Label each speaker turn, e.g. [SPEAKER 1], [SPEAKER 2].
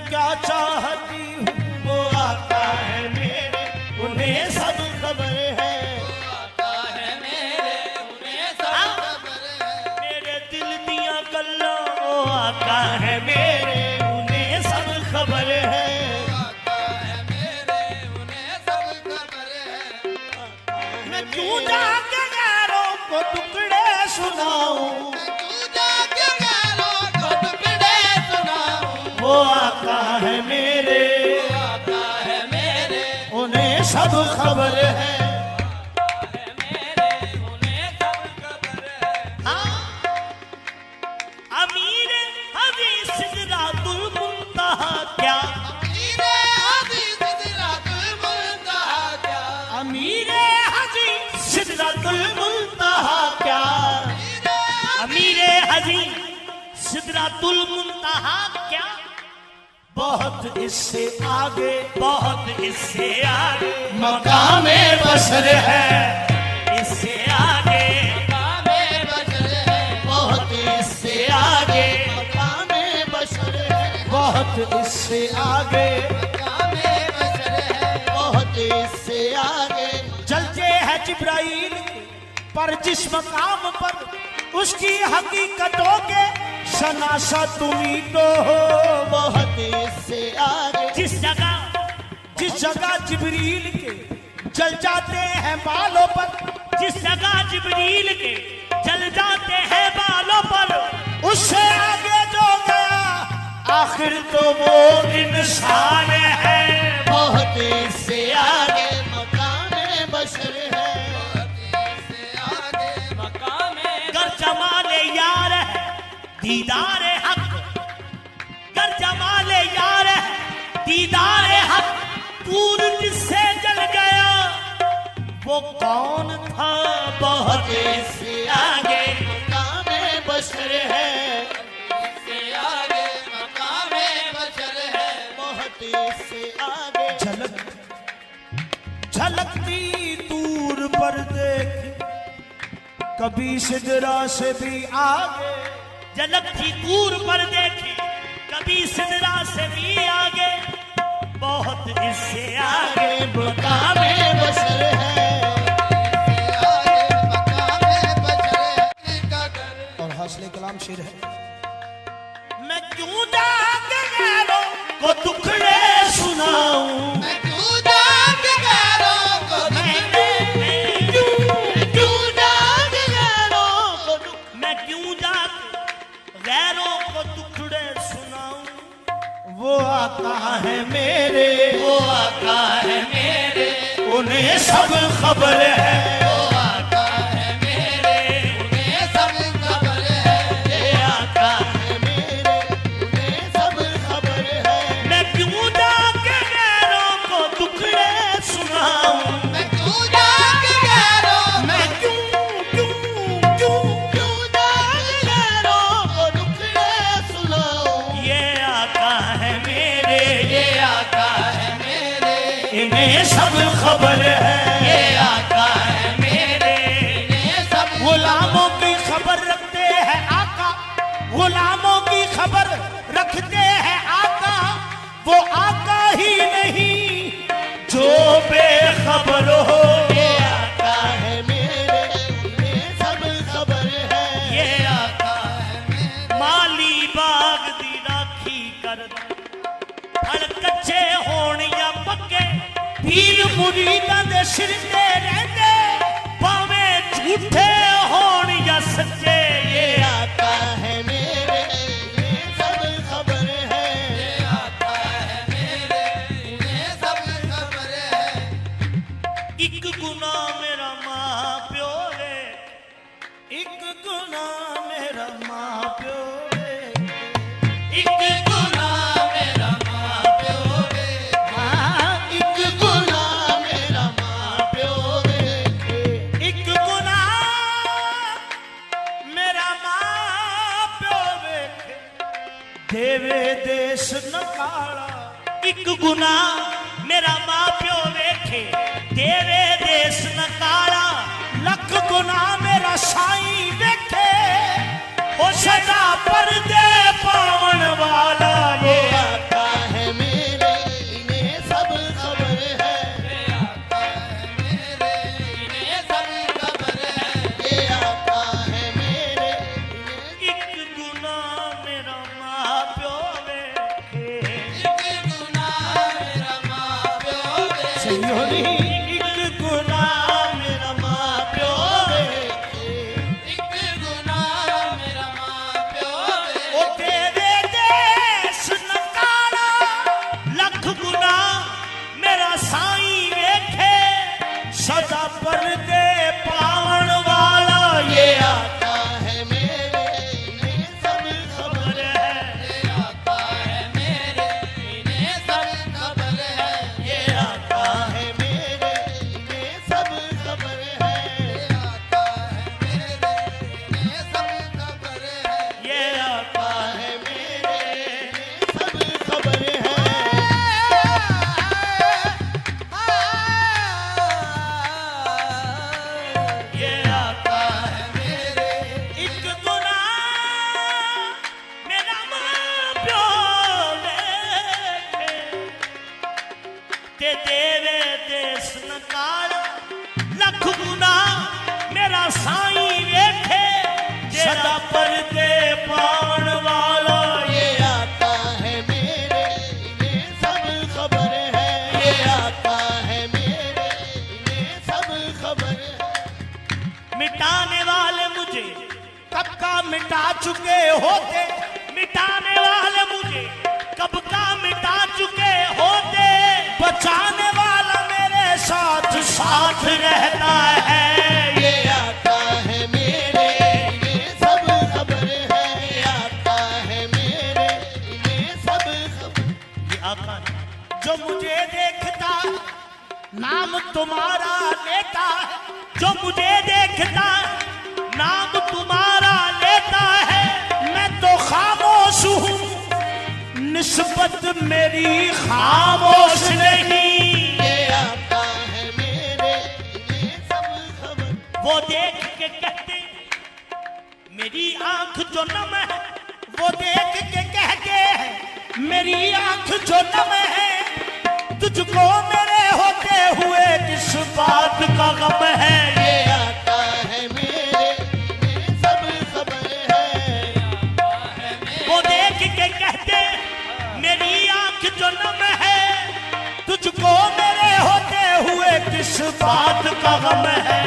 [SPEAKER 1] क्या चाहती हूँ वो आका है मेरे, उन्हें सब खबर है।
[SPEAKER 2] आका है मेरे, उन्हें सब खबर है।
[SPEAKER 1] मेरे दिल दिया गल्ला वो आका है मेरे, उन्हें सब खबर है।
[SPEAKER 2] आका है मेरे, उन्हें सब खबर है।
[SPEAKER 1] मैं क्यों जाके गैरों को टुकड़े सुनाऊं, वो आका है मेरे,
[SPEAKER 2] आका है मेरे,
[SPEAKER 1] उन्हें सब खबर है।
[SPEAKER 2] उन्हें सब खबर है।
[SPEAKER 1] हाँ? अमीर हदीस सिदरातुल मुंतहा क्या,
[SPEAKER 2] अमीर हदीस सिदरातुल मुंतहा क्या,
[SPEAKER 1] अमीर हदीस सिदरातुल मुंतहा क्या, अमीर हदीस सिदरातुल मुंतहा क्या, बहुत इससे आगे, बहुत इससे आगे मकामे बशर है, इससे आगे
[SPEAKER 2] मकामे बशर है।
[SPEAKER 1] बहुत इससे आगे मकामे बशर है, बहुत इससे आगे
[SPEAKER 2] मकामे बशर है।
[SPEAKER 1] बहुत इससे आगे। चलते हैं जिब्राइल पर जिस मकाम पर उसकी हकीकतों के शनासा तुम्ही तो हो, बहुत इससे आगे। जिस जगह जिब्रील के जल जाते हैं बालों पर, जिस जगह जिब्रील के जल जाते हैं बालों पर, उससे आगे जो गया आखिर तो वो इंसान है, बहुत इससे आगे मकामे बशर है।
[SPEAKER 2] इससे आगे मकामे
[SPEAKER 1] गर जमाले यार है दीदार हक, गर जमाले यार है दीदार हक, दूर जिससे जल गया वो कौन था, बहुत इससे आगे मकामे बशर है,
[SPEAKER 2] इससे आगे मकामे बशर है।
[SPEAKER 1] बहुत इससे आगे। झलकती दूर पर देख कभी सिदरा से भी आगे, झलकती दूर पर देखे कभी सिदरा से भी आगे, बहुत इससे आगे मकामे बशर है। और हौसले कलाम शेर है। मैं क्यों जाके गैरों को टुकड़े सुनाऊं, मैं क्यों जाके गैरों को टुकड़े सुनाऊं, वो आका है मेरे, वो आका है मेरे, उन्हें सब खबर है।
[SPEAKER 2] वो आका है मेरे, उन्हें सब खबर है।
[SPEAKER 1] ये आका है मेरे, उन्हें सब खबर है। मैं क्यों जाके गैरों को टुकड़े सुनाऊं,
[SPEAKER 2] मैं क्यों जाके गैरों
[SPEAKER 1] मैं क्यों जाके गैरों को टुकड़े सुनाऊं, ये आका है मेरे,
[SPEAKER 2] ये आका है मेरे,
[SPEAKER 1] इन्हें सब खबर है।
[SPEAKER 2] ये आका है मेरे, इन्हें सब
[SPEAKER 1] गुलामों की खबर रखते हैं आका, गुलामों की खबर रखते हैं आका, वो आका ही नहीं जो बेखबर हो, ये आका है मेरे, इन्हें सब खबर है। ये आका
[SPEAKER 2] है मेरे,
[SPEAKER 1] माली बाग दी राखी कर, फल कच्चे होण या पक्के, पीर मुरीदां दे सिर ते रहंदे, भावें झूठे होण या सच्चे, ये आका है मेरे, इन्हें सब खबर है।
[SPEAKER 2] ये आका है मेरे, इन्हें सब खबर है।
[SPEAKER 1] एक गुनाह मेरा मां प्यो रे, एक गुनाह मेरा मां प्यो रे, एक गुनाह मेरा मां प्यो रे, हाँ, एक गुनाह मेरा मां प्यो रे, एक गुनाह मेरा मां प्यो रे, देवे देश नकारा, एक गुनाह मेरा मां प्यो वेखे, देवे देश नकारा, लख गुनाह मेरा साईं वेखे, ओ सदा पर्दे पावन वाला, ये आका है साईं वेठे सदा पर्दे पाण वाला
[SPEAKER 2] ये आता है मेरे इन्हें सब खबर है ये आता है मेरे इन्हें सब खबर है
[SPEAKER 1] मिटाने वाले मुझे कब का मिटा चुके होते मिटाने वाले मुझे कब का मिटा चुके होते बचाने वाला मेरे साथ साथ रहता है
[SPEAKER 2] ये आता है मेरे इन्हें सब खबर है ये आता है मेरे इन्हें सब खबर
[SPEAKER 1] ये आका जो मुझे देखता नाम तुम्हारा लेता है जो मुझे देखता नाम तुम्हारा लेता है मैं तो खामोश हूँ निस्बत मेरी खामोश नहीं
[SPEAKER 2] ये आता है मेरे इन्हें सब खबर
[SPEAKER 1] वो देख के कहते मेरी आंख जो नम है वो देख के कहते हैं मेरी आंख जो नम है तुझको मेरे होते हुए किस बात का गम है
[SPEAKER 2] ये आता है मेरे इन्हें सब खबर है
[SPEAKER 1] वो देख के कहते मेरी आंख जो नम है तुझको मेरे होते हुए किस बात का गम है